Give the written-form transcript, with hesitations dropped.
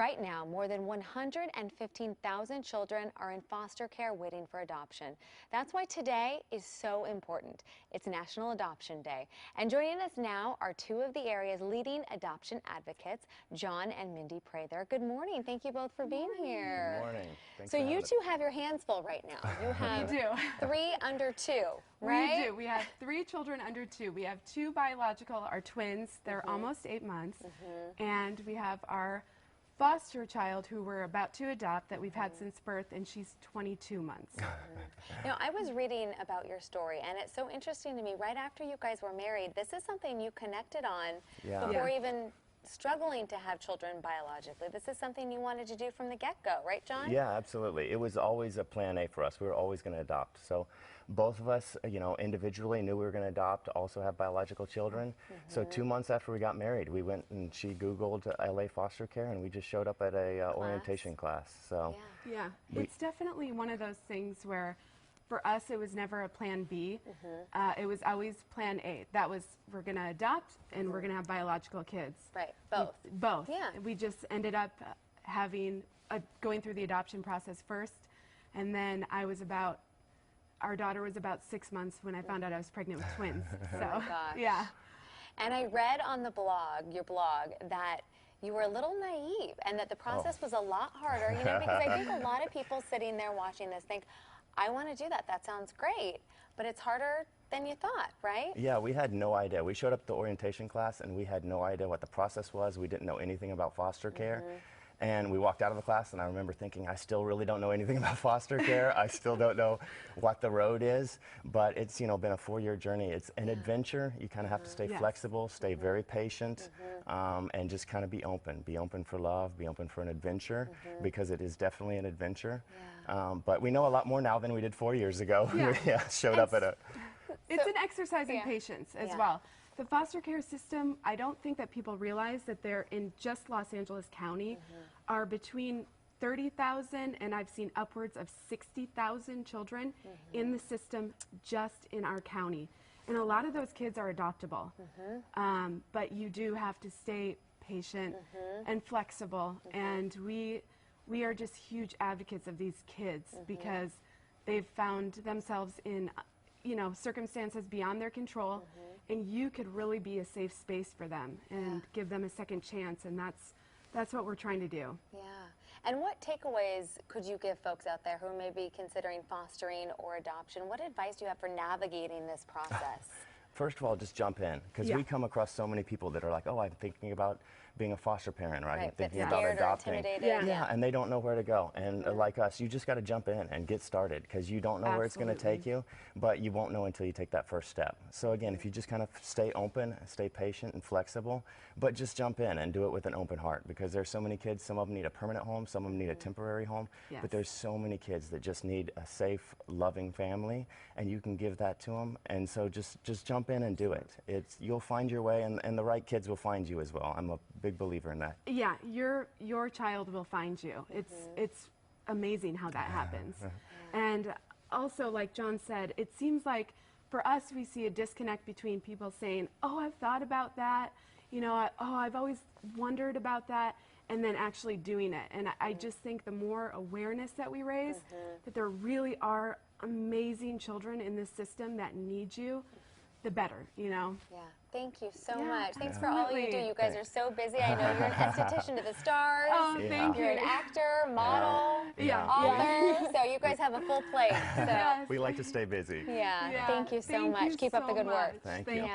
Right now, more than 115,000 children are in foster care waiting for adoption. That's why today is so important. It's National Adoption Day. And joining us now are two of the area's leading adoption advocates, John and Mindi Prather. Good morning. Thank you both for being here. Good morning. Thanks so for you having two have your hands full right now. You have We do. 3 under 2, right? We do. We have 3 children under 2. We have 2 biological, our twins. They're almost 8 months. And we have our foster child who we're about to adopt that we've had since birth, and she's 22 months. You know, I was reading about your story, and it's so interesting to me. Right after you guys were married, this is something you connected on before even struggling to have children biologically. This is something you wanted to do from the get-go, right, John? Yeah, absolutely. It was always a plan A for us. We were always going to adopt. So both of us, you know, individually knew we were going to adopt, also have biological children. So 2 months after we got married, we went and she Googled LA foster care, and we just showed up at a orientation class. So Yeah, it's definitely one of those things where for us, it was never a plan B. It was always plan A. That was, we're going to adopt and we're going to have biological kids. Right, both. Both. Yeah. We just ended up having, going through the adoption process first. And then our daughter was about 6 months when I found out I was pregnant with twins. So, Oh my gosh. yeah. And I read on the blog, your blog, that you were a little naive and that the process was a lot harder, you know, because I think a lot of people sitting there watching this think, I want to do that. That sounds great, but it's harder than you thought, right? yeah, we had no idea. We showed up at the orientation class and we had no idea what the process was. We didn't know anything about foster care. And we walked out of the class, and I remember thinking, I still really don't know anything about foster care. I still don't know what the road is, but it's, you know, been a 4-year journey. It's an adventure. You kind of have to stay flexible, stay very patient, and just kind of be open. Be open for love, be open for an adventure, because it is definitely an adventure. But we know a lot more now than we did 4 years ago. Yeah. Showed up at a... It's an exercise in patience as well. The foster care system, I don't think that people realize that they're in just Los Angeles County are between 30,000 and I've seen upwards of 60,000 children in the system just in our county. And a lot of those kids are adoptable. But you do have to stay patient and flexible. And we are just huge advocates of these kids because they've found themselves in circumstances beyond their control, and you could really be a safe space for them and give them a second chance, and that's what we're trying to do. Yeah. And what takeaways could you give folks out there who may be considering fostering or adoption? What advice do you have for navigating this process? First of all, just jump in, because we come across so many people that are like, oh, I'm thinking about being a foster parent, right? I'm thinking about adopting. Yeah, and they don't know where to go. And like us, you just got to jump in and get started, because you don't know where it's going to take you, but you won't know until you take that first step. So again, if you just kind of stay open, stay patient and flexible, but just jump in and do it with an open heart, because there's so many kids. Some of them need a permanent home, some of them need a temporary home, but there's so many kids that just need a safe, loving family, and you can give that to them. And so just jump in and do it. You'll find your way, and the right kids will find you as well. I'm a big believer in that. Yeah, your child will find you. It's amazing how that happens. And also, like John said, it seems like for us we see a disconnect between people saying, oh, I've thought about that, you know, I've always wondered about that, and then actually doing it. And I just think the more awareness that we raise, that there really are amazing children in this system that need you, the better, you know? Yeah. Thank you so much. Thanks for all you do. You guys are so busy. I know you're an esthetician to the stars. Oh, thank you. You're an actor, model, author. So you guys have a full plate. So. We like to stay busy. Yeah. Thank you so much. Keep up the good work. Thank you.